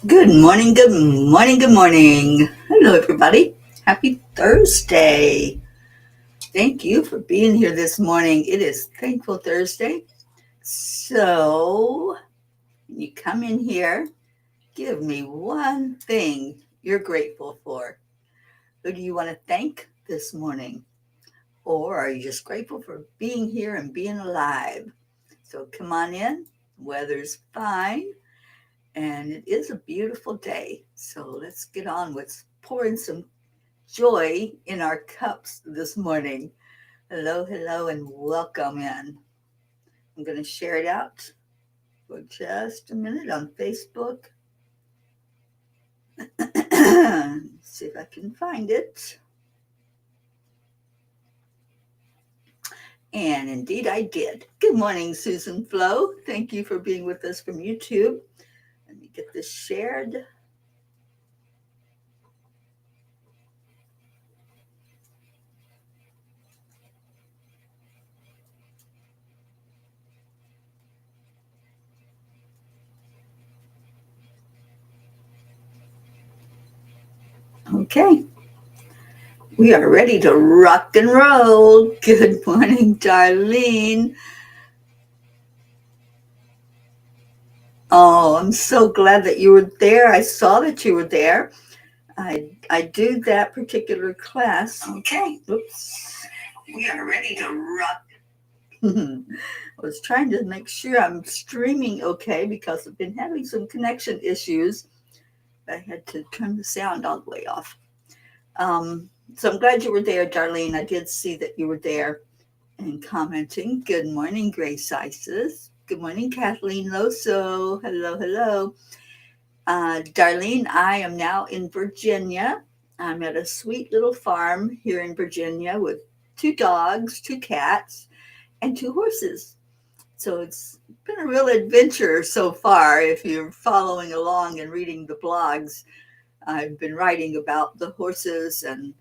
Good morning, good morning, good morning. Hello, everybody. Happy Thursday. Thank you for being here this morning. It is Thankful Thursday. So, when you come in here, give me one thing you're grateful for. Who do you want to thank this morning? Or are you just grateful for being here and being alive? So, come on in. Weather's fine. And it is a beautiful day. So let's get on with pouring some joy in our cups this morning. Hello, hello, and welcome in. I'm going to share it out for just a minute on Facebook. See if I can find it. And indeed I did. Good morning, Susan Flo. Thank you for being with us from YouTube. Let me get this shared. Okay. We are ready to rock and roll. Good morning, Darlene. Oh, I'm so glad that you were there. I saw that you were there. I do that particular class. Okay. Oops. We are ready to rock. I was trying to make sure I'm streaming okay because I've been having some connection issues. I had to turn the sound all the way off. So I'm glad you were there, Darlene. I did see that you were there and commenting. Good morning, Grace Isis. Good morning, Kathleen Loso. Hello, hello. Darlene, I am now in Virginia. I'm at a sweet little farm here in Virginia with 2 dogs, 2 cats, and 2 horses. So it's been a real adventure so far. If you're following along and reading the blogs, I've been writing about the horses and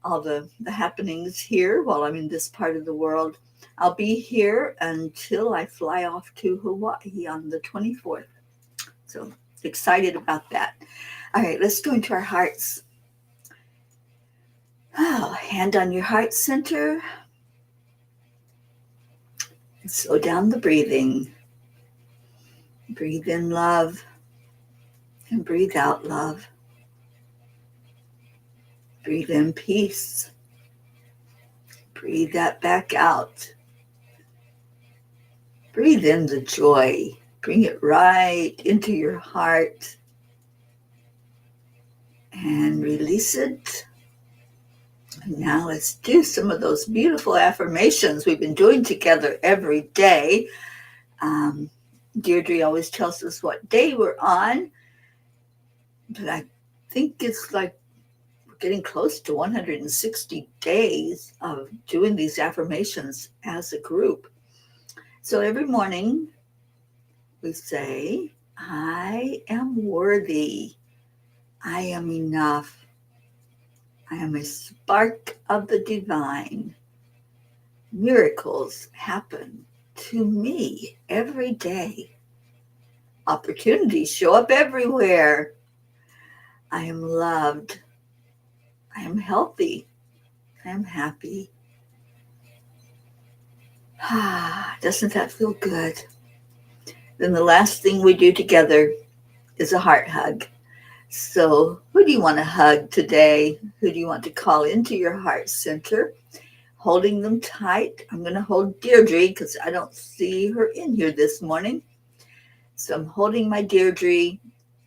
all the happenings here while I'm in this part of the world. I'll be here until I fly off to Hawaii on the 24th. So excited about that. All right, let's go into our hearts. Oh, hand on your heart center. Slow down the breathing. Breathe in love and breathe out love. Breathe in peace. Breathe that back out. Breathe in the joy. Bring it right into your heart and release it. And now let's do some of those beautiful affirmations we've been doing together every day. Deirdre always tells us what day we're on, but I think it's like we're getting close to 160 days of doing these affirmations as a group. So every morning we say, I am worthy. I am enough. I am a spark of the divine. Miracles happen to me every day. Opportunities show up everywhere. I am loved. I am healthy. I am happy. Doesn't that feel good? Then the last thing we do together is a heart hug. So who do you want to hug today? Who do you want to call into your heart center? Holding them tight. I'm going to hold Deirdre because I don't see her in here this morning. So I'm holding my Deirdre,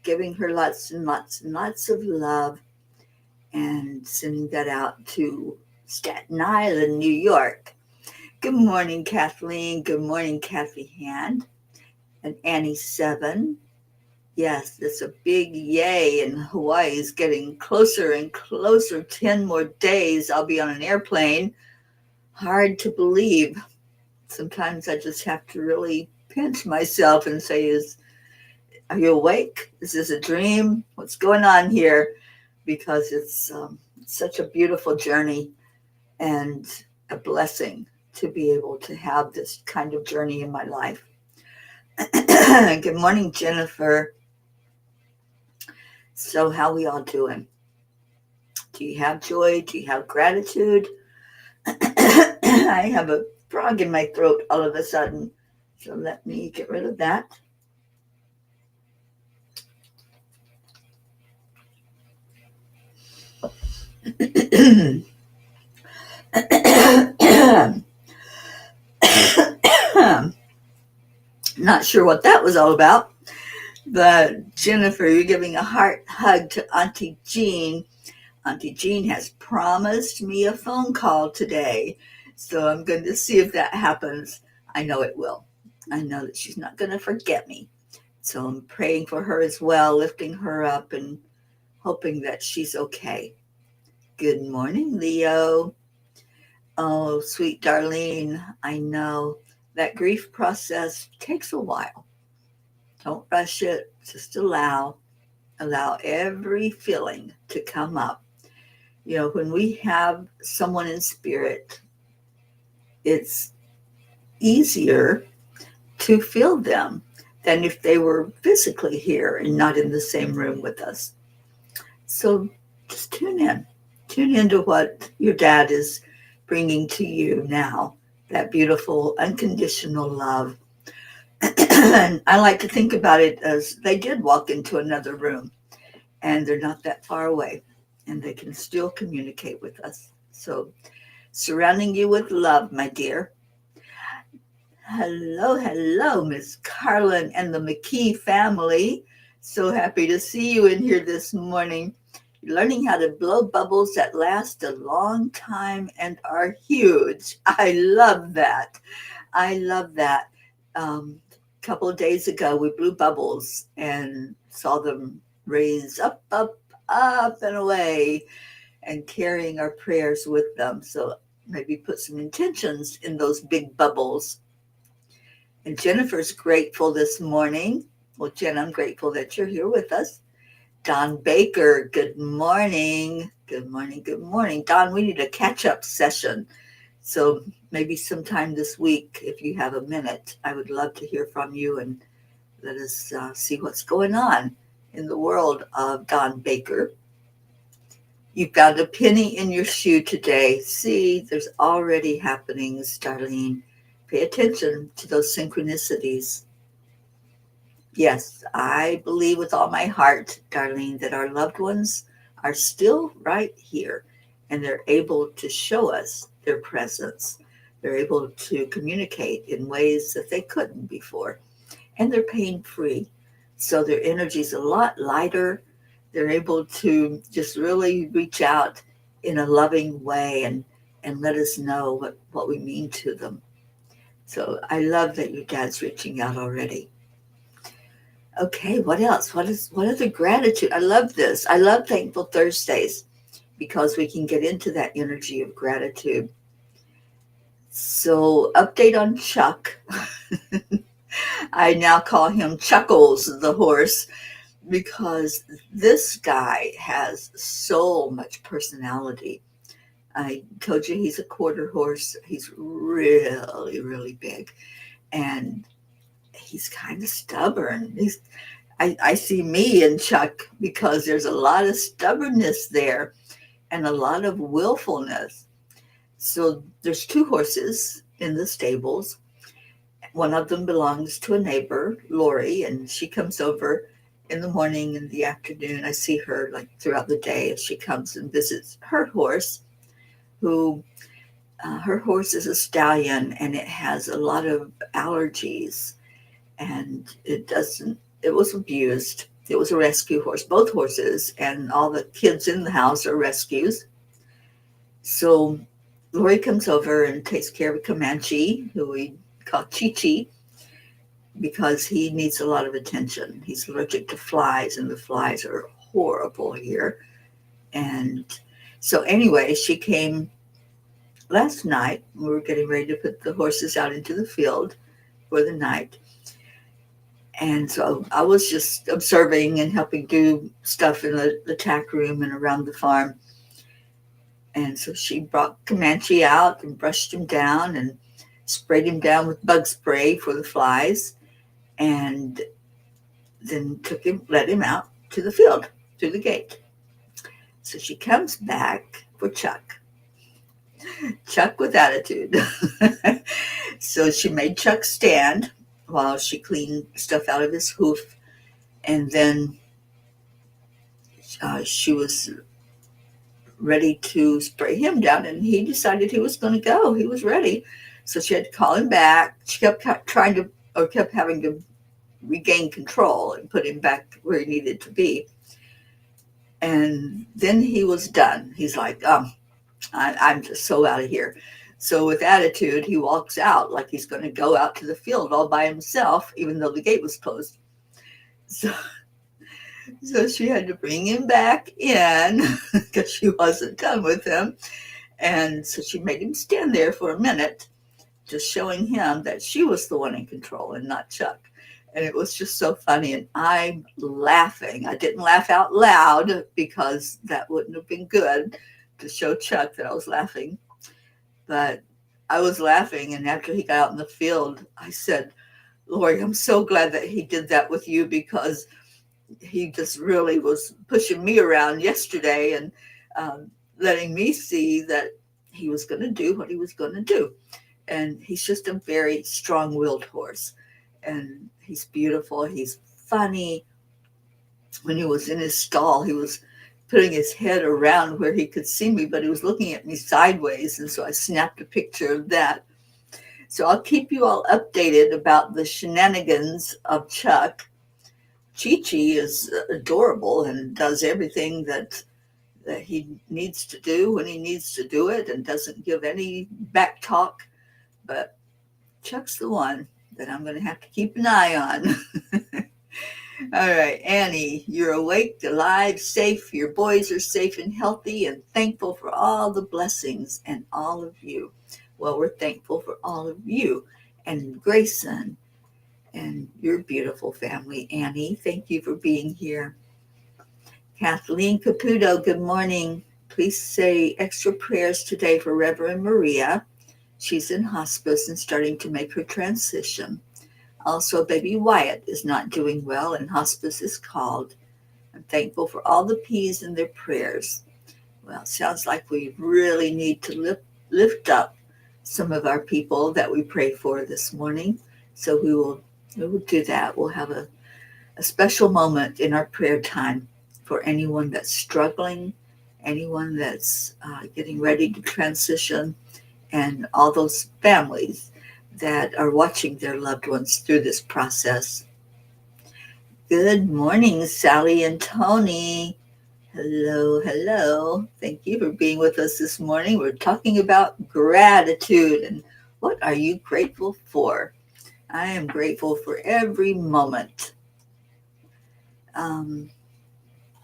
giving her lots and lots and lots of love and sending that out to Staten Island, New York. Good morning, Kathleen. Good morning, Kathy Hand and Annie 7. Yes, it's a big yay, and Hawaii is getting closer and closer. 10 more days, I'll be on an airplane. Hard to believe. Sometimes I just have to really pinch myself and say, are you awake? Is this a dream? What's going on here? Because it's such a beautiful journey and a blessing to be able to have this kind of journey in my life. Good morning, Jennifer. So how we all doing? Do you have joy? Do you have gratitude? I have a frog in my throat all of a sudden. So let me get rid of that. Not sure what that was all about, but Jennifer, you're giving a heart hug to Auntie Jean. Auntie Jean has promised me a phone call today, so I'm going to see if that happens. I know it will. I know that she's not going to forget me. So I'm praying for her as well, lifting her up and hoping that she's okay. Good morning, Leo. Oh, sweet Darlene, I know that grief process takes a while. Don't rush it, just allow every feeling to come up. You know, when we have someone in spirit, it's easier to feel them than if they were physically here and not in the same room with us. So just tune into what your dad is bringing to you now, that beautiful unconditional love. And I like to think about it as they did walk into another room and they're not that far away and they can still communicate with us. So surrounding you with love, my dear. Hello, Miss Carlin and the McKee family. So happy to see you in here this morning. You're learning how to blow bubbles that last a long time and are huge. I love that. A couple of days ago, we blew bubbles and saw them raise up, and away, and carrying our prayers with them. So maybe put some intentions in those big bubbles. And Jennifer's grateful this morning. Well, Jen, I'm grateful that you're here with us. Don Baker, good morning. Good morning. Don, we need a catch-up session. So maybe sometime this week, if you have a minute, I would love to hear from you and let us see what's going on in the world of Don Baker. You found a penny in your shoe today. See, there's already happenings, Darlene. Pay attention to those synchronicities. Yes, I believe with all my heart, Darlene, that our loved ones are still right here and they're able to show us their presence. They're able to communicate in ways that they couldn't before. And they're pain-free. So their energy is a lot lighter. They're able to just really reach out in a loving way and let us know what we mean to them. So I love that your dad's reaching out already. Okay, what else? What other gratitude? I love this. I love Thankful Thursdays because we can get into that energy of gratitude. So update on Chuck. I now call him Chuckles the horse because this guy has so much personality. I told you he's a quarter horse. He's really, really big. And he's kind of stubborn. I see me in Chuck because there's a lot of stubbornness there and a lot of willfulness. So there's two horses in the stables. One of them belongs to a neighbor, Lori, and she comes over in the morning and the afternoon. I see her like throughout the day as she comes and visits her horse, her horse is a stallion and it has a lot of allergies and it was abused. It was a rescue horse, both horses, and all the kids in the house are rescues. So Lori comes over and takes care of Comanche, who we call Chi-Chi, because he needs a lot of attention. He's allergic to flies, and the flies are horrible here. And so anyway, she came last night. We were getting ready to put the horses out into the field for the night. And so I was just observing and helping do stuff in the tack room and around the farm. And so she brought Comanche out and brushed him down and sprayed him down with bug spray for the flies, and then led him out to the field through the gate. So she comes back for Chuck. Chuck with attitude. So she made Chuck stand while she cleaned stuff out of his hoof. And then she was ready to spray him down. And he decided he was going to go. He was ready. So she had to call him back. She kept having to regain control and put him back where he needed to be. And then he was done. He's like, I'm just so out of here. So with attitude, he walks out like he's going to go out to the field all by himself, even though the gate was closed. So she had to bring him back in because she wasn't done with him. And so she made him stand there for a minute, just showing him that she was the one in control and not Chuck. And it was just so funny. And I'm laughing. I didn't laugh out loud because that wouldn't have been good to show Chuck that I was laughing. But I was laughing. And after he got out in the field, I said, Lori, I'm so glad that he did that with you, because he just really was pushing me around yesterday and letting me see that he was going to do what he was going to do. And he's just a very strong-willed horse. And he's beautiful. He's funny. When he was in his stall, he was putting his head around where he could see me, but he was looking at me sideways. And so I snapped a picture of that. So I'll keep you all updated about the shenanigans of Chuck. Chi-Chi is adorable and does everything that he needs to do when he needs to do it and doesn't give any back talk. But Chuck's the one that I'm going to have to keep an eye on. All right, Annie, you're awake, alive, safe. Your boys are safe and healthy, and thankful for all the blessings and all of you. Well, we're thankful for all of you and Grayson and your beautiful family. Annie, thank you for being here. Kathleen Caputo, good morning. Please say extra prayers today for Reverend Maria. She's in hospice and starting to make her transition. Also, baby Wyatt is not doing well and hospice is called. I'm thankful for all the P's in their prayers. Well, sounds like we really need to lift up some of our people that we pray for this morning. So we will do that. We'll have a special moment in our prayer time for anyone that's struggling, anyone that's getting ready to transition, and all those families that are watching their loved ones through this process. Good morning, Sally and Tony. Hello, hello. Thank you for being with us this morning. We're talking about gratitude and what are you grateful for? I am grateful for every moment.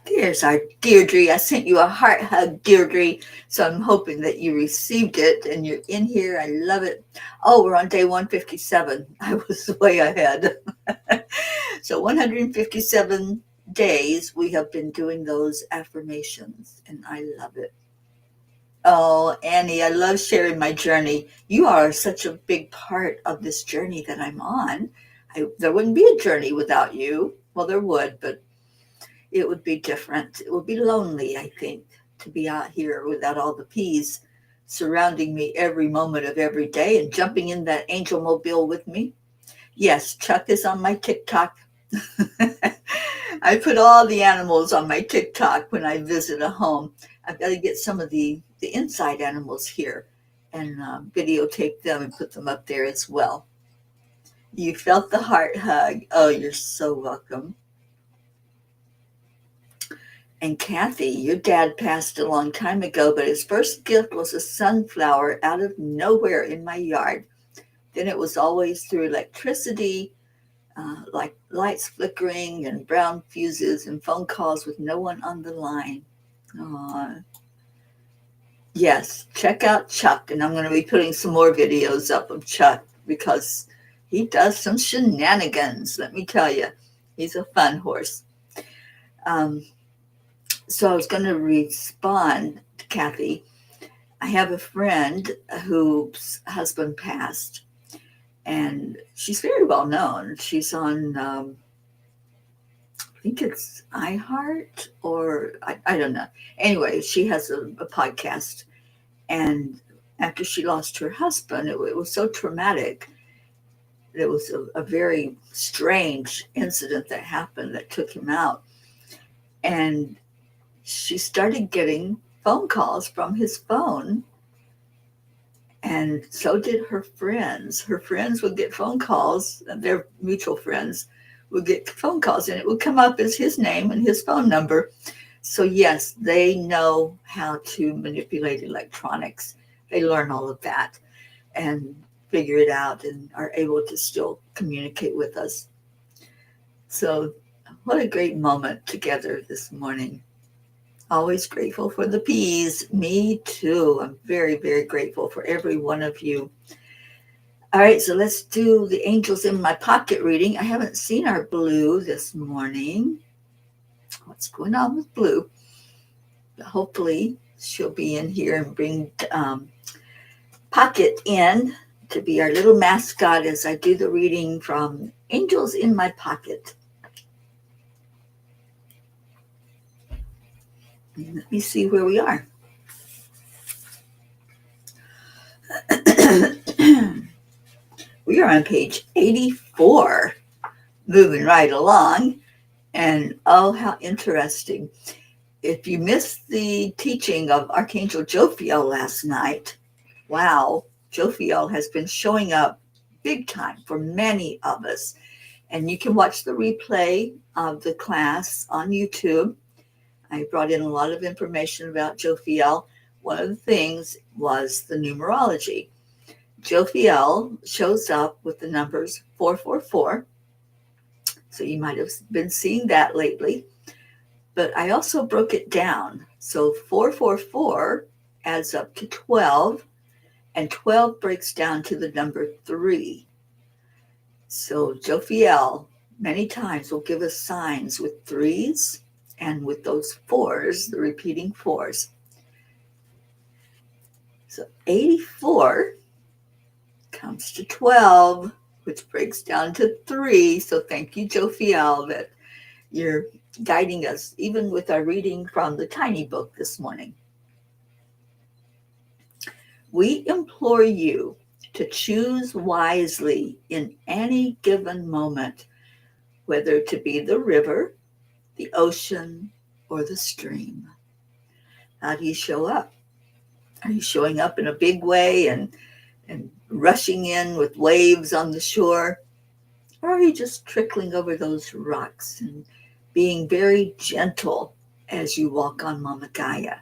There's our Deirdre. I sent you a heart hug, Deirdre. So I'm hoping that you received it and you're in here. I love it. Oh, we're on day 157. I was way ahead. So 157 days we have been doing those affirmations, and I love it. Oh, Annie, I love sharing my journey. You are such a big part of this journey that I'm on. There wouldn't be a journey without you. Well, there would, but it would be different. It would be lonely, I think, to be out here without all the P's surrounding me every moment of every day and jumping in that angel mobile with me. Yes, Chuck is on my TikTok. I put all the animals on my TikTok when I visit a home. I've got to get some of the inside animals here and videotape them and put them up there as well. You felt the heart hug. Oh, you're so welcome. And Kathy, your dad passed a long time ago, but his first gift was a sunflower out of nowhere in my yard. Then it was always through electricity, like lights flickering and brown fuses and phone calls with no one on the line. Aww. Yes, check out Chuck. And I'm going to be putting some more videos up of Chuck because he does some shenanigans, let me tell you. He's a fun horse. So I was going to respond to Kathy. I have a friend whose husband passed, and she's very well known. She's on think it's iHeart or I don't know. Anyway, she has a podcast. And after she lost her husband, it was so traumatic. It was a very strange incident that happened that took him out. And she started getting phone calls from his phone. And so did her friends. Her friends would get phone calls, and their mutual friends would get phone calls, and it would come up as his name and his phone number. So, yes, they know how to manipulate electronics. They learn all of that and figure it out and are able to still communicate with us. So, what a great moment together this morning. Always grateful for the peas. Me too. I'm very, very grateful for every one of you. All right, so let's do the angels in my pocket reading. I haven't seen our Blue this morning. What's going on with Blue? Hopefully she'll be in here and bring Pocket in to be our little mascot as I do the reading from Angels in My Pocket. Let me see where we are. We are on page 84, moving right along. And oh, how interesting. If you missed the teaching of Archangel Jophiel last night, wow, Jophiel has been showing up big time for many of us. And you can watch the replay of the class on YouTube. I brought in a lot of information about Jophiel. One of the things was the numerology. Jophiel shows up with the numbers 444. So you might have been seeing that lately. But I also broke it down. So 444 adds up to 12, and 12 breaks down to the number 3. So Jophiel many times will give us signs with 3s and with those 4s, the repeating 4s. So 84 comes to 12, which breaks down to 3. So thank you, Jophiel, that you're guiding us, even with our reading from the tiny book this morning. We implore you to choose wisely in any given moment, whether to be the river, the ocean, or the stream. How do you show up? Are you showing up in a big way and rushing in with waves on the shore? Or are you just trickling over those rocks and being very gentle as you walk on Mama Gaia?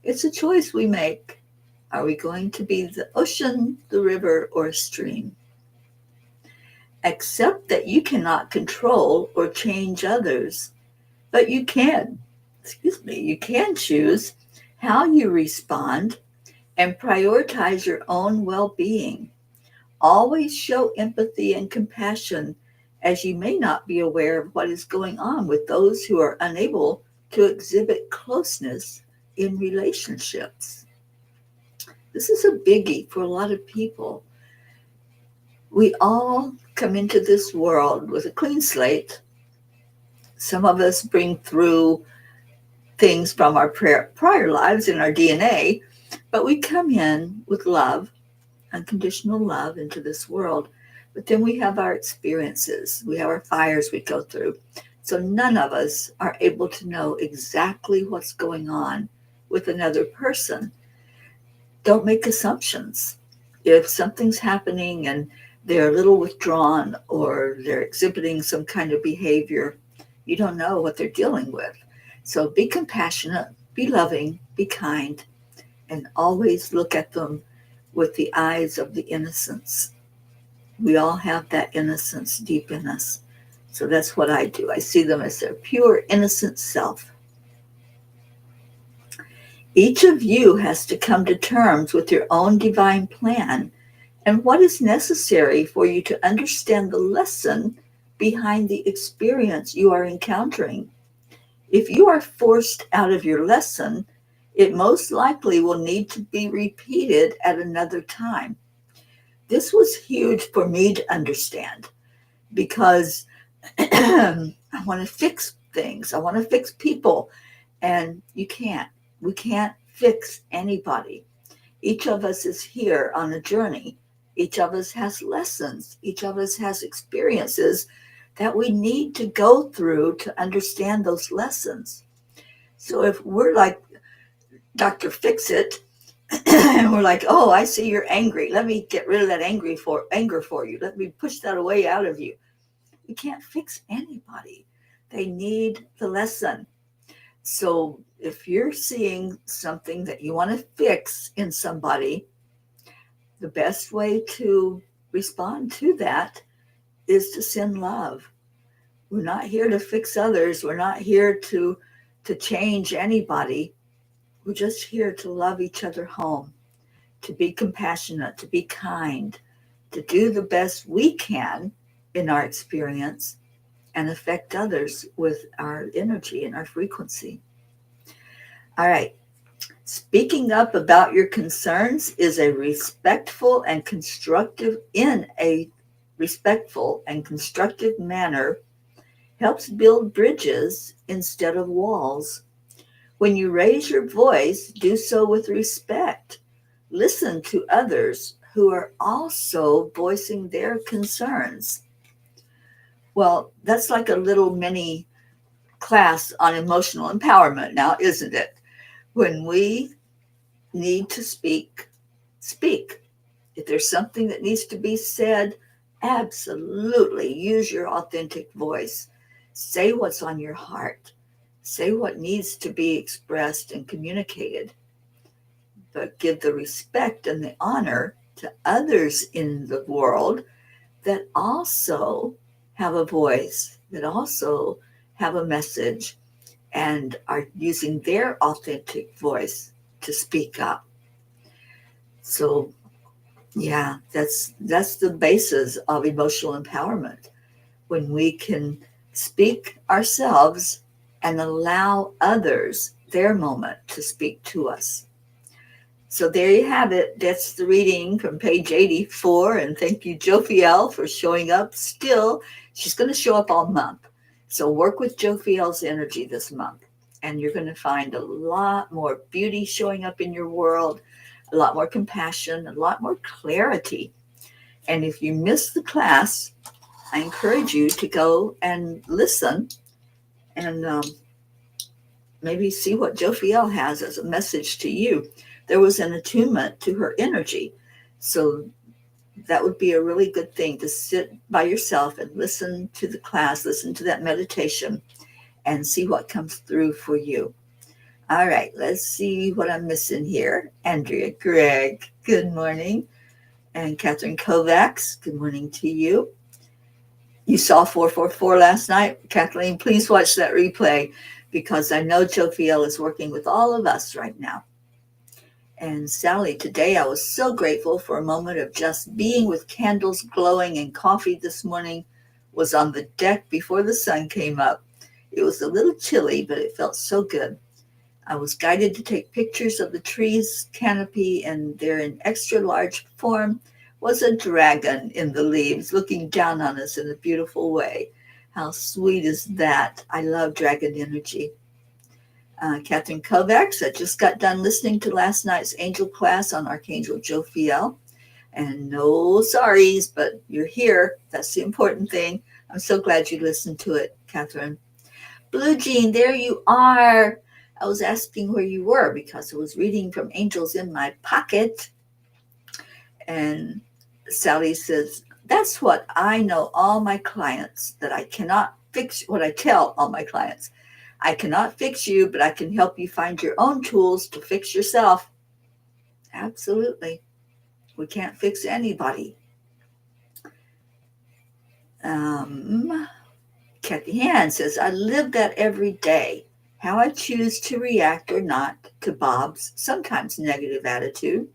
It's a choice we make. Are we going to be the ocean, the river, or a stream? Accept that you cannot control or change others, but you can choose how you respond and prioritize your own well-being. Always show empathy and compassion, as you may not be aware of what is going on with those who are unable to exhibit closeness in relationships. This is a biggie for a lot of people. We all come into this world with a clean slate. Some of us bring through things from our prior lives in our DNA, but we come in with love, unconditional love into this world. But then we have our experiences. We have our fires we go through. So none of us are able to know exactly what's going on with another person. Don't make assumptions. If something's happening and they're a little withdrawn or they're exhibiting some kind of behavior, you don't know what they're dealing with. So be compassionate, be loving, be kind, and always look at them with the eyes of the innocence. We all have that innocence deep in us. So that's what I do. I see them as their pure, innocent self. Each of you has to come to terms with your own divine plan and what is necessary for you to understand the lesson behind the experience you are encountering. If you are forced out of your lesson, it most likely will need to be repeated at another time. This was huge for me to understand because I want to fix things. I want to fix people. And you can't. We can't fix anybody. Each of us is here on a journey. Each of us has lessons. Each of us has experiences that we need to go through to understand those lessons. So if we're like Dr. Fix It, and we're like, oh, I see you're angry. Let me get rid of that anger for you. Let me push that away out of you. You can't fix anybody. They need the lesson. So if you're seeing something that you want to fix in somebody, the best way to respond to that is to send love. We're not here to fix others. We're not here to change anybody. We're just here to love each other home, to be compassionate, to be kind, to do the best we can in our experience and affect others with our energy and our frequency. All right. Speaking up about your concerns is a respectful and constructive manner helps build bridges instead of walls. When you raise your voice, do so with respect. Listen to others who are also voicing their concerns. Well, that's like a little mini class on emotional empowerment now, isn't it? When we need to speak, speak. If there's something that needs to be said, absolutely use your authentic voice. Say what's on your heart. Say what needs to be expressed and communicated. But give the respect and the honor to others in the world that also have a voice, that also have a message, and are using their authentic voice to speak up. So, yeah, that's the basis of emotional empowerment. When we can speak ourselves and allow others their moment to speak to us. So there you have it. That's the reading from page 84. And thank you, Jophiel, for showing up still. She's going to show up all month. So work with Jophiel's energy this month. And you're going to find a lot more beauty showing up in your world, a lot more compassion, a lot more clarity. And if you missed the class, I encourage you to go and listen and maybe see what Jophiel has as a message to you. There was an attunement to her energy. So that would be a really good thing, to sit by yourself and listen to the class, listen to that meditation, and see what comes through for you. All right, let's see what I'm missing here. Andrea Gregg, good morning. And Catherine Kovacs, good morning to you. You saw 444 last night. Kathleen, please watch that replay, because I know Jophiel is working with all of us right now. And Sally, today I was so grateful for a moment of just being with candles glowing and coffee this morning. Was on the deck before the sun came up. It was a little chilly, but it felt so good. I was guided to take pictures of the tree's canopy, and there in extra large form was a dragon in the leaves looking down on us in a beautiful way. How sweet is that? I love dragon energy. Catherine Kovacs, I just got done listening to last night's angel class on Archangel Jophiel. And no sorries, but you're here. That's the important thing. I'm so glad you listened to it, Catherine. Blue Jean, there you are. I was asking where you were because I was reading from Angels in My Pocket. And Sally says, that's what I know all my clients, that I cannot fix, what I tell all my clients. I cannot fix you, but I can help you find your own tools to fix yourself. Absolutely. We can't fix anybody. Kathy Hand says, I live that every day. How I choose to react or not to Bob's sometimes negative attitude.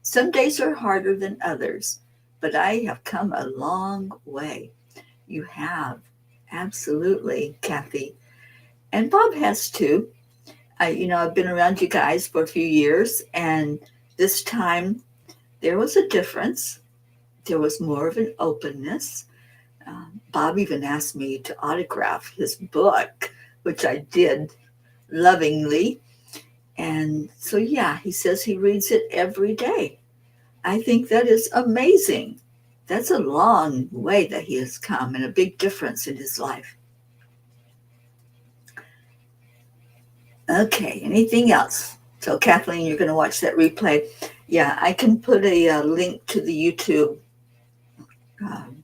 Some days are harder than others, but I have come a long way. You have. Absolutely, Kathy. And Bob has too. I've been around you guys for a few years, and this time there was a difference. There was more of an openness. Bob even asked me to autograph his book. which I did lovingly. And so, yeah, he says he reads it every day. I think that is amazing. That's a long way that he has come and a big difference in his life. Okay, anything else? So, Kathleen, you're going to watch that replay. Yeah, I can put a link to the YouTube um,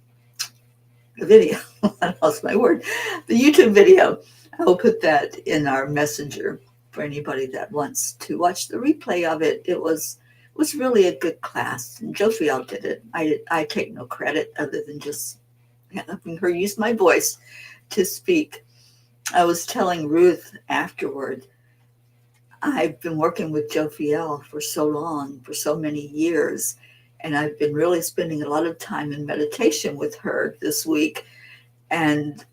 video. I lost my word. The YouTube video. I will put that in our messenger for anybody that wants to watch the replay of it. It was really a good class. And Jophiel did it. I take no credit other than just having her use my voice to speak. I was telling Ruth afterward, I've been working with Jophiel for so long, for so many years, and I've been really spending a lot of time in meditation with her this week. And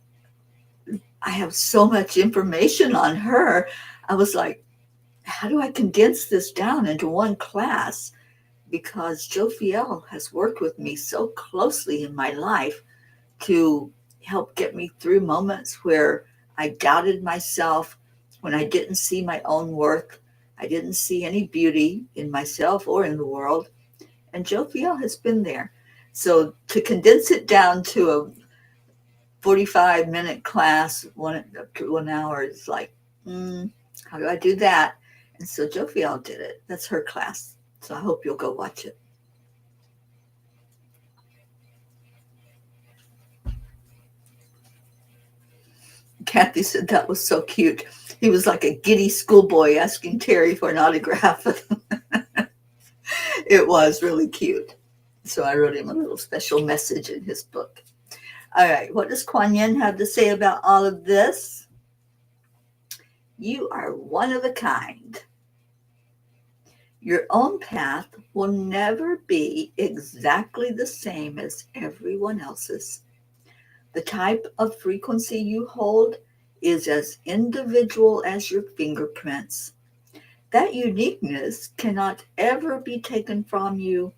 I have so much information on her. I was like, how do I condense this down into one class? Because Jophiel has worked with me so closely in my life to help get me through moments where I doubted myself, when I didn't see my own worth. I didn't see any beauty in myself or in the world. And Jophiel has been there. So to condense it down to a 45-minute class, up to 1 hour, is like, how do I do that? And so Jophiel did it. That's her class. So I hope you'll go watch it. Kathy said that was so cute. He was like a giddy schoolboy asking Teri for an autograph. It was really cute. So I wrote him a little special message in his book. All right, what does Kuan Yin have to say about all of this? You are one of a kind. Your own path will never be exactly the same as everyone else's. The type of frequency you hold is as individual as your fingerprints. That uniqueness cannot ever be taken from you,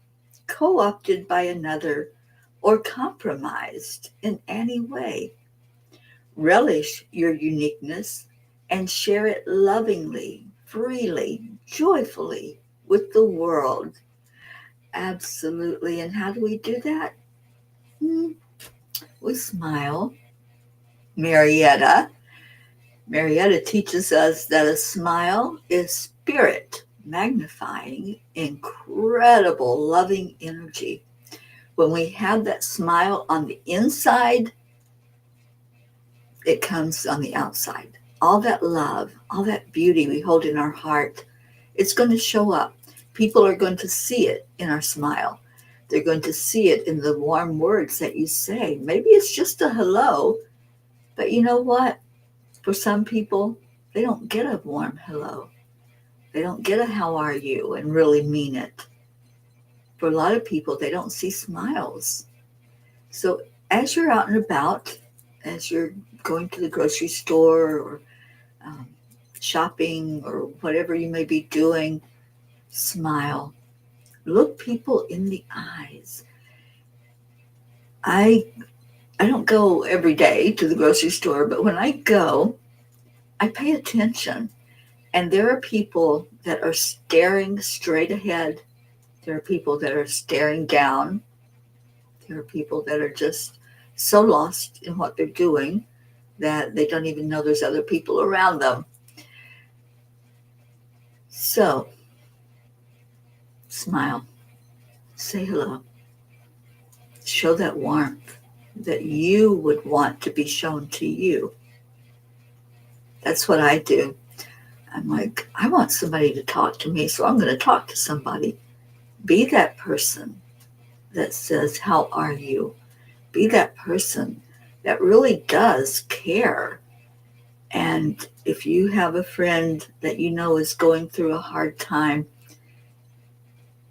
co-opted by another, or compromised in any way. Relish your uniqueness and share it lovingly, freely, joyfully with the world. Absolutely. And how do we do that? We smile. Marietta teaches us that a smile is spirit magnifying incredible loving energy. When we have that smile on the inside, it comes on the outside. All that love, all that beauty we hold in our heart, it's going to show up. People are going to see it in our smile. They're going to see it in the warm words that you say. Maybe it's just a hello, but you know what? For some people, they don't get a warm hello. They don't get a how are you and really mean it. For a lot of people, they don't see smiles. So as you're out and about, as you're going to the grocery store or shopping or whatever you may be doing, smile. Look people in the eyes. I don't go every day to the grocery store, but when I go, I pay attention. And there are people that are staring straight ahead. There are people that are staring down. There are people that are just so lost in what they're doing that they don't even know there's other people around them. So, smile. Say hello. Show that warmth that you would want to be shown to you. That's what I do. I'm like, I want somebody to talk to me, so I'm going to talk to somebody. Be that person that says, how are you? Be that person that really does care. And if you have a friend that you know is going through a hard time,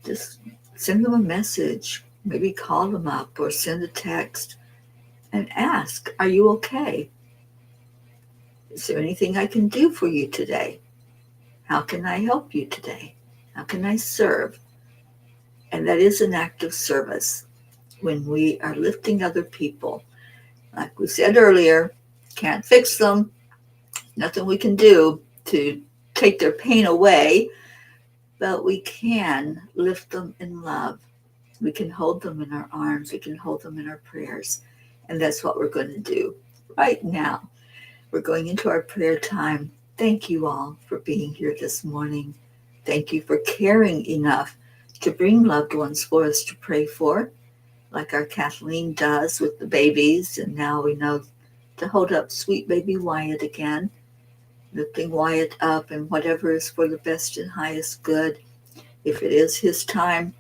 just send them a message. Maybe call them up or send a text and ask, are you okay? Is there anything I can do for you today? How can I help you today? How can I serve? And that is an act of service when we are lifting other people. Like we said earlier, can't fix them. Nothing we can do to take their pain away, but we can lift them in love. We can hold them in our arms. We can hold them in our prayers. And that's what we're going to do right now. We're going into our prayer time. Thank you all for being here this morning. Thank you for caring enough to bring loved ones for us to pray for, like our Kathleen does with the babies. And now we know to hold up sweet baby Wyatt again, lifting Wyatt up and whatever is for the best and highest good. If it is his time,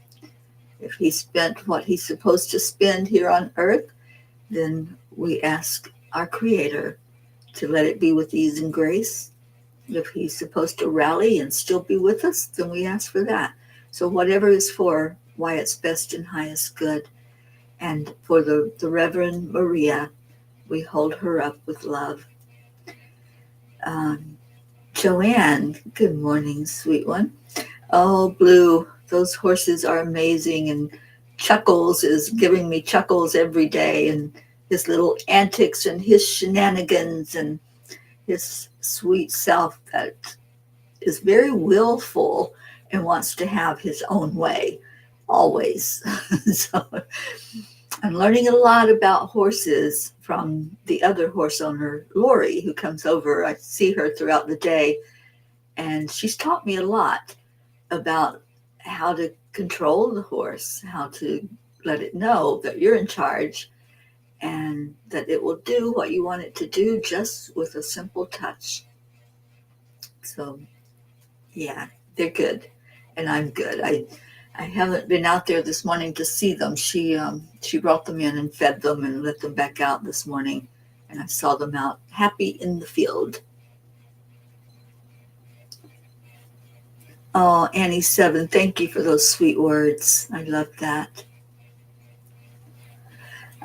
if he spent what he's supposed to spend here on earth, then we ask our Creator to let it be with ease and grace. If he's supposed to rally and still be with us, then we ask for that. So whatever is for Wyatt's best and highest good. And for the Reverend Maria, we hold her up with love. Joanne, good morning, sweet one. Oh, Blue, those horses are amazing. And Chuckles is giving me chuckles every day. And his little antics and his shenanigans and his sweet self that is very willful and wants to have his own way, always. So I'm learning a lot about horses from the other horse owner, Lori, who comes over. I see her throughout the day, and she's taught me a lot about how to control the horse, how to let it know that you're in charge and that it will do what you want it to do just with a simple touch. So, yeah, they're good, and I'm good. I haven't been out there this morning to see them. She brought them in and fed them and let them back out this morning, and I saw them out happy in the field. Oh, Annie 7, thank you for those sweet words. I love that.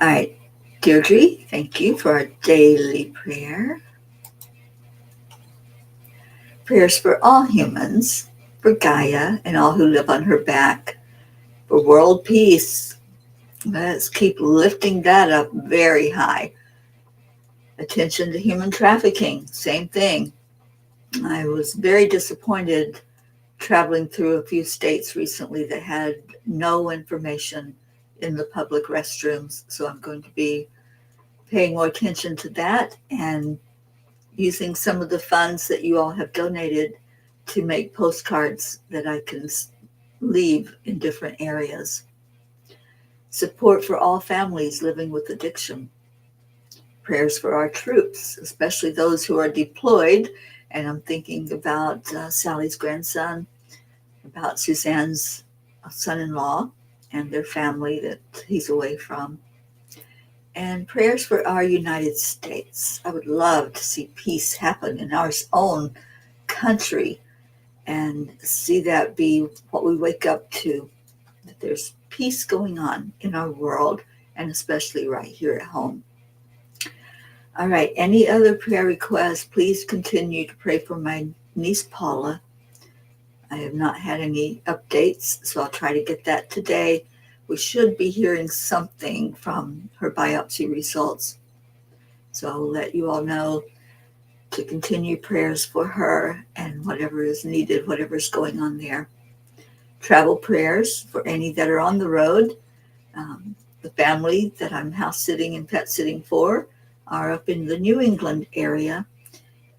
All right, Deirdre, thank you for our daily prayer. Prayers for all humans, for Gaia and all who live on her back, for world peace. Let's keep lifting that up very high. Attention to human trafficking, same thing. I was very disappointed traveling through a few states recently that had no information in the public restrooms. So I'm going to be paying more attention to that and using some of the funds that you all have donated to make postcards that I can leave in different areas. Support for all families living with addiction. Prayers for our troops, especially those who are deployed. And I'm thinking about Sally's grandson, about Suzanne's son-in-law and their family that he's away from. And prayers for our United States. I would love to see peace happen in our own country and see that be what we wake up to, that there's peace going on in our world and especially right here at home. All right, any other prayer requests, please continue to pray for my niece Paula. I have not had any updates, so I'll try to get that today. We should be hearing something from her biopsy results. So I'll let you all know to continue prayers for her and whatever is needed, whatever's going on there. Travel prayers for any that are on the road. The family that I'm house sitting and pet sitting for are up in the New England area.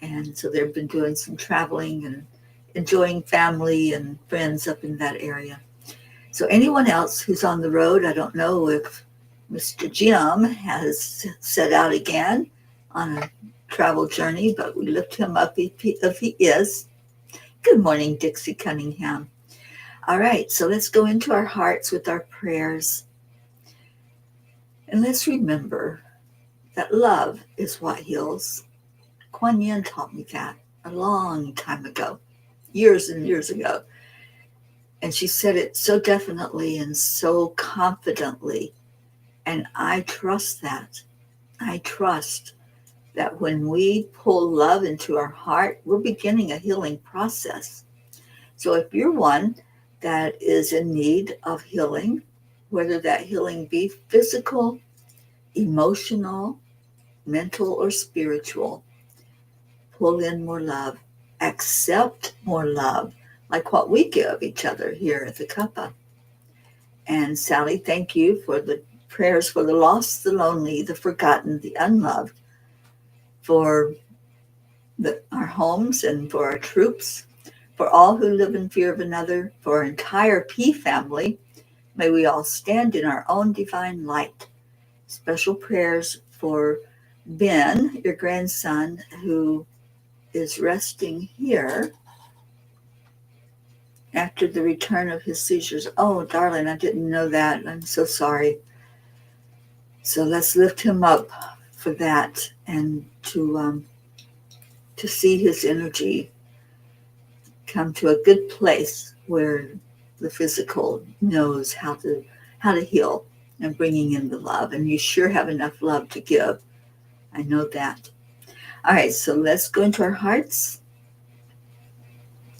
And so they've been doing some traveling and enjoying family and friends up in that area. So anyone else who's on the road, I don't know if Mr. Jim has set out again on a travel journey, but we lift him up if he is. Good morning, Dixie Cunningham. All right, so let's go into our hearts with our prayers. And let's remember that love is what heals. Kuan Yin taught me that a long time ago, years and years ago. And she said it so definitely and so confidently. And I trust that. I trust that when we pull love into our heart, we're beginning a healing process. So if you're one that is in need of healing, whether that healing be physical, emotional, mental, or spiritual, pull in more love, accept more love, like what we give each other here at the Cuppa. And Sally, thank you for the prayers for the lost, the lonely, the forgotten, the unloved, for our homes and for our troops, for all who live in fear of another, for our entire P family. May we all stand in our own divine light. Special prayers for Ben, your grandson, who is resting here after the return of his seizures. Oh, darling, I didn't know that. I'm so sorry. So let's lift him up for that, and to see his energy come to a good place where the physical knows how to heal, and bringing in the love. And you sure have enough love to give. I know that. All right, so let's go into our hearts.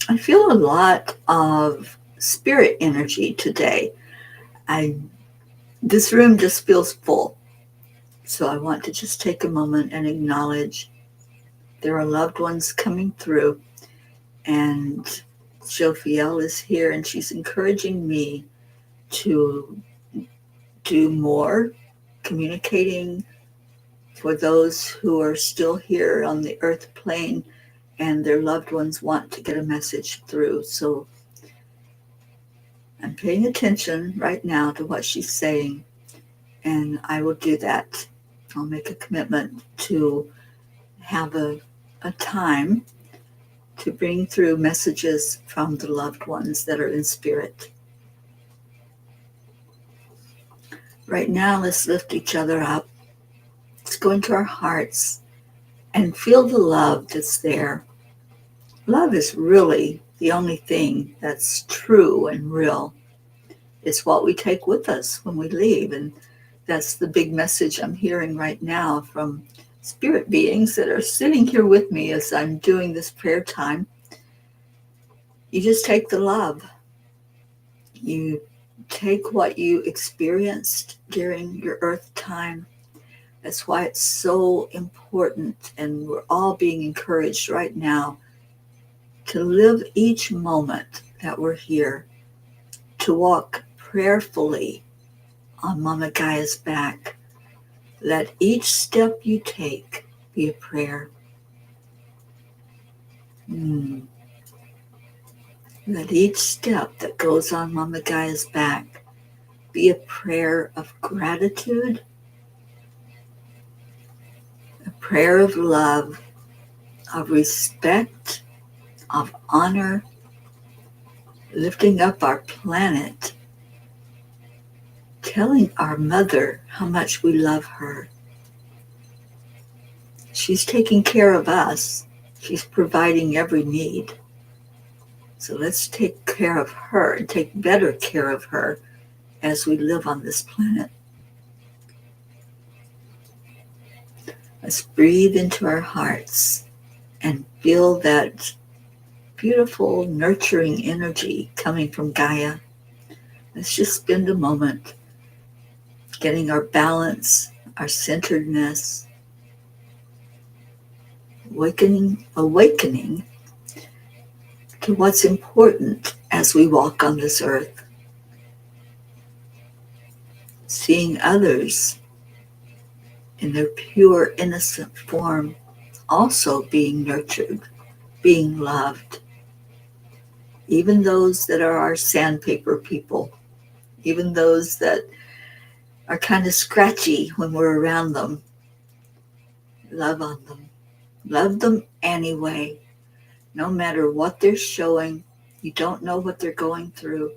I feel a lot of spirit energy today. This room just feels full. So I want to just take a moment and acknowledge there are loved ones coming through. And Jophiel is here, and she's encouraging me to do more communicating for those who are still here on the earth plane and their loved ones want to get a message through. So I'm paying attention right now to what she's saying, and I will do that. I'll make a commitment to have a time to bring through messages from the loved ones that are in spirit. Right now, let's lift each other up. Let's go into our hearts and feel the love that's there. Love is really the only thing that's true and real. It's what we take with us when we leave. And that's the big message I'm hearing right now from spirit beings that are sitting here with me as I'm doing this prayer time. You just take the love. You take what you experienced during your earth time. That's why it's so important, and we're all being encouraged right now to live each moment that we're here, to walk prayerfully on Mama Gaia's back. Let each step you take be a prayer. Let each step that goes on Mama Gaia's back be a prayer of gratitude, a prayer of love, of respect, of honor, lifting up our planet, telling our mother how much we love her. She's taking care of us. She's providing every need. So let's take care of her and take better care of her as we live on this planet. Let's breathe into our hearts and feel that beautiful, nurturing energy coming from Gaia. Let's just spend a moment getting our balance, our centeredness, awakening to what's important as we walk on this earth. Seeing others in their pure, innocent form also being nurtured, being loved. Even those that are our sandpaper people, even those that are kind of scratchy when we're around them, love on them. Love them anyway, no matter what they're showing. You don't know what they're going through.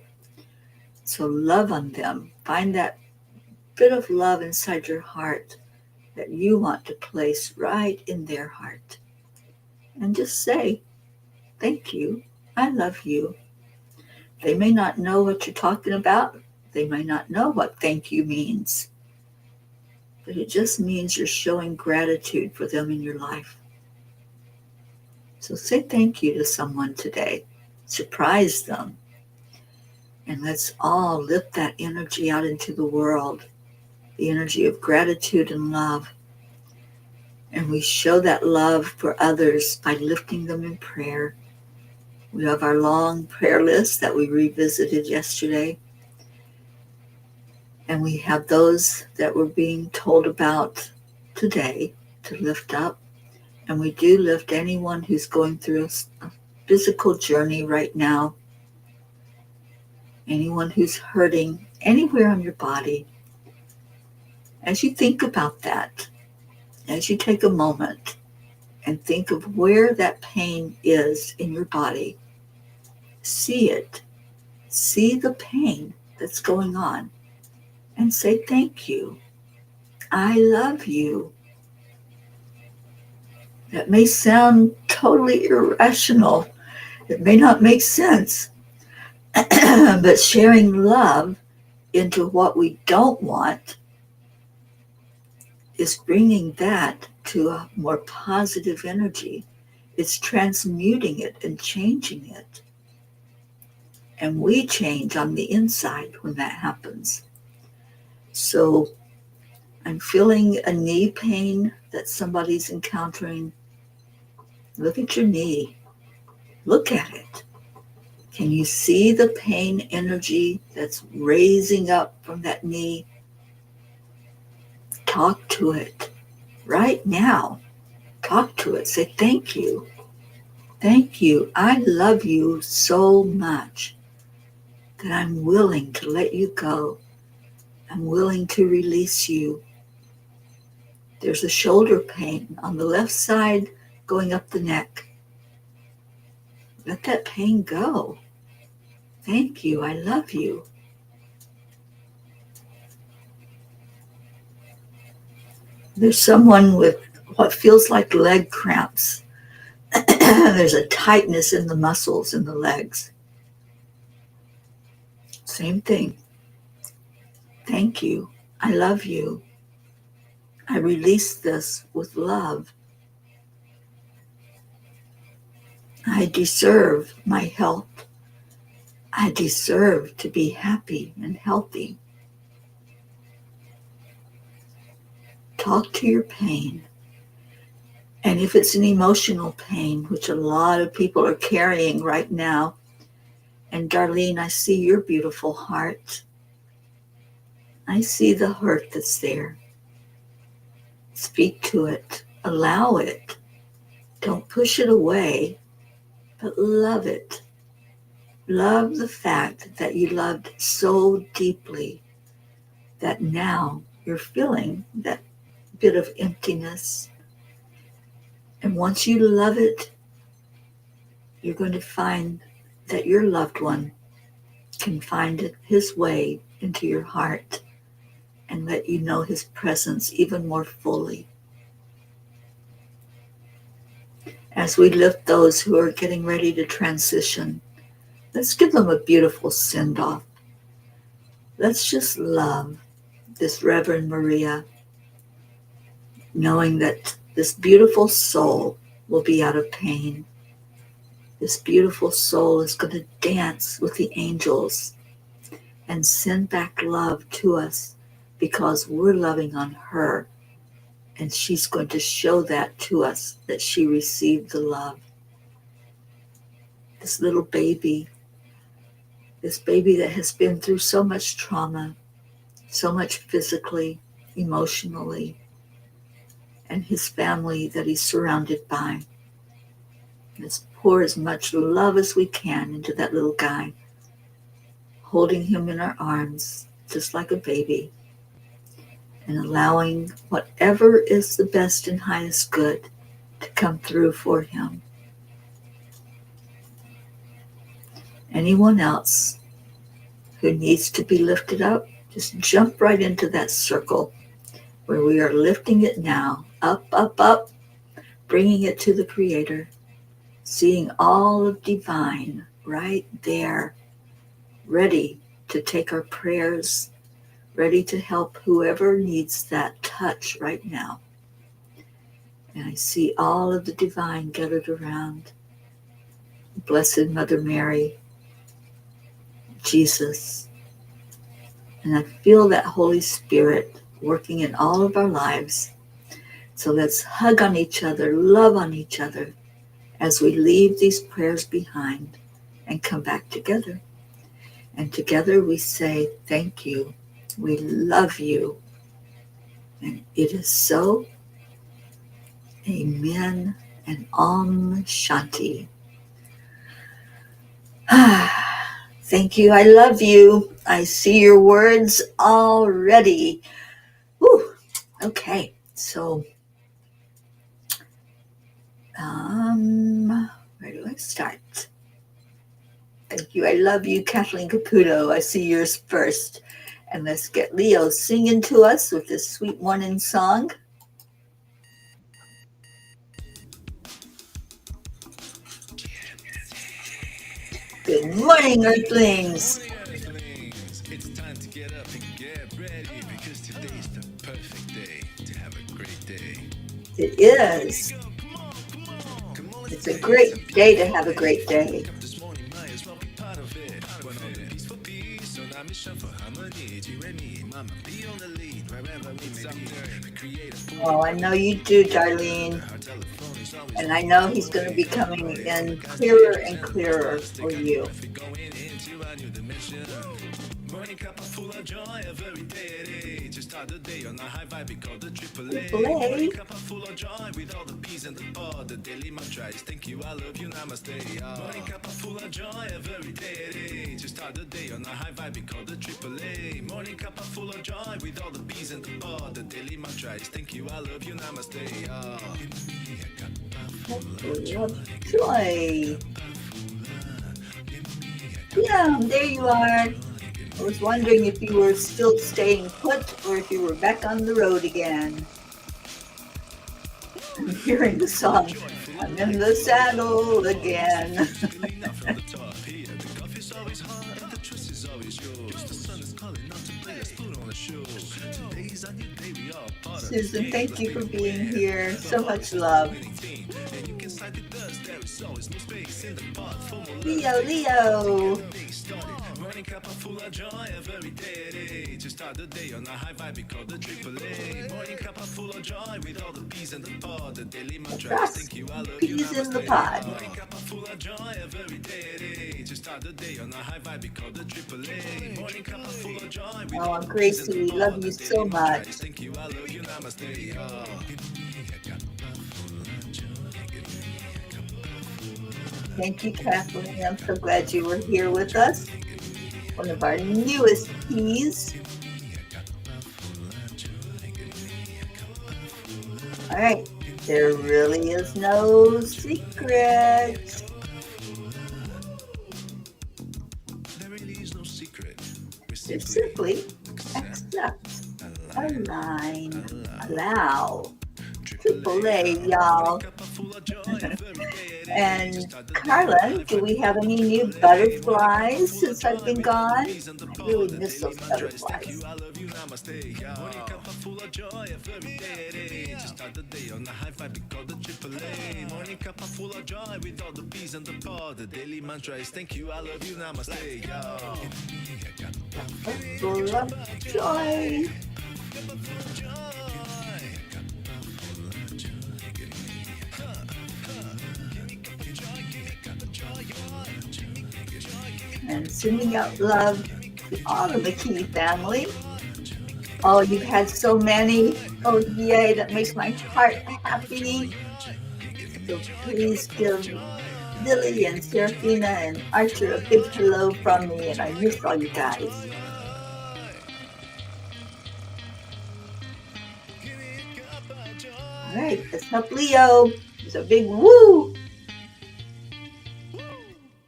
So love on them. Find that bit of love inside your heart that you want to place right in their heart. And just say, thank you. I love you. They may not know what you're talking about. They may not know what thank you means. But it just means you're showing gratitude for them in your life. So say thank you to someone today. Surprise them. And let's all lift that energy out into the world. The energy of gratitude and love. And we show that love for others by lifting them in prayer. We have our long prayer list that we revisited yesterday. And we have those that we're being told about today to lift up. And we do lift anyone who's going through a physical journey right now. Anyone who's hurting anywhere on your body. As you think about that, as you take a moment and think of where that pain is in your body, see it. See the pain that's going on and say, thank you. I love you. That may sound totally irrational. It may not make sense. But sharing love into what we don't want is bringing that to a more positive energy. It's transmuting it and changing it. And we change on the inside when that happens. So I'm feeling a knee pain that somebody's encountering. Look at your knee. Look at it. Can you see the pain energy that's raising up from that knee? Talk to it right now. Talk to it. Say, thank you. Thank you. I love you so much that I'm willing to let you go. I'm willing to release you. There's a shoulder pain on the left side going up the neck. Let that pain go. Thank you. I love you. There's someone with what feels like leg cramps. There's a tightness in the muscles in the legs. Same thing. Thank you. I love you. I release this with love. I deserve my health. I deserve to be happy and healthy. Talk to your pain. And if it's an emotional pain, which a lot of people are carrying right now, and Darlene, I see your beautiful heart. I see the hurt that's there. Speak to it. Allow it. Don't push it away, but love it. Love the fact that you loved so deeply that now you're feeling that bit of emptiness. And once you love it, you're going to find that your loved one can find his way into your heart and let you know his presence even more fully. As we lift those who are getting ready to transition, let's give them a beautiful send-off. Let's just love this Reverend Maria, knowing that this beautiful soul will be out of pain. This beautiful soul is going to dance with the angels and send back love to us because we're loving on her. And she's going to show that to us, that she received the love. This little baby, this baby that has been through so much trauma, so much physically, emotionally, and his family that he's surrounded by. Let's pour as much love as we can into that little guy, holding him in our arms, just like a baby, and allowing whatever is the best and highest good to come through for him. Anyone else who needs to be lifted up, just jump right into that circle where we are lifting it now, up, up, up, bringing it to the Creator, seeing all of divine right there, ready to take our prayers, ready to help whoever needs that touch right now. And I see all of the divine gathered around. Blessed Mother Mary, Jesus. And I feel that Holy Spirit working in all of our lives, So let's hug on each other, love on each other as we leave these prayers behind and come back together. And together we say, thank you. We love you. And it is so. Amen and Om Shanti. Thank you. I love you. I see your words already. Whew. Okay. So, where do I start? Thank you. I love you, Kathleen Caputo. I see yours first. And let's get Leo singing to us with this sweet morning song. Good morning, Earthlings. Morning, Earthlings. It's time to get up and get ready because today is the perfect day to have a great day. It is. Come on, come on. Come on, let's It's a take great some day to have a great day. wake up this morning, might as well be part of it. One on the peace for peace, on our mission for harmony. You and me, mama, be on the lead wherever we may be. We create a Oh, I know you do, Darlene. And I know he's going to be coming in clearer and clearer for you. Morning Cuppa full of joy every day. Just start the day on a high vibe, we call the AAA. AAA. Morning Cuppa full of joy with all the peas and the pod. The daily mantra is thank you, I love you, namaste. Morning Cuppa full of joy every day. Just start the day on a high vibe, we call the AAA. Morning Cuppa full of joy with all the peas and the pod. The daily mantra is thank you, I love you, namaste. Full of joy. Yeah, there you are. I was wondering if you were still staying put or if you were back on the road again. I'm hearing the song, I'm in the saddle again. Susan, thank you for being here. So much love. Leo. Morning Cuppa full of joy every day. Just start the day on a high vibe, we call the AAA. Morning Cuppa full of joy with all the peas in the pod. The daily mantra is thank you, I love you, Peas in the namaste. pod. Morning Cuppa full of joy every day. Just start the day on a high vibe, we call the AAA. Morning Cuppa full of joy with all Oh, the Gracie, we love you so much. thank you, I love you, namaste. Thank you, Kathleen. I'm so glad you were here with us. One of our newest peas. All right, there really is no secret. There really is no secret. Just simply accept, align, allow. AAA, y'all. And Carla, do we have any new butterflies since I've been gone? I really miss those butterflies. Morning Cuppa full of joy with all the peas and the pod. The daily mantra is thank you, I love you, namaste. Full of joy. And sending out love to all the McKee family. Oh, you've had so many. Oh, yay, that makes my heart happy. So please give Lily and Serafina and Archer a big hello from me, and I miss all you guys. All right, let's help Leo. There's a big woo.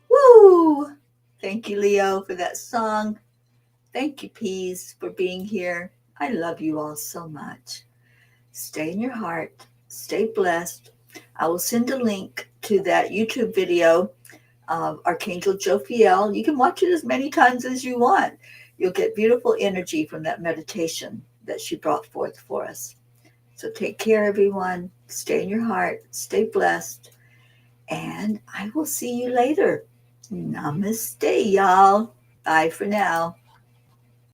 Woo! Thank you, Leo, for that song. Thank you, Peas, for being here. I love you all so much. Stay in your heart. Stay blessed. I will send a link to that YouTube video of Archangel Jophiel. You can watch it as many times as you want. You'll get beautiful energy from that meditation that she brought forth for us. So take care, everyone. Stay in your heart. Stay blessed. And I will see you later. Namaste, y'all. Bye for now.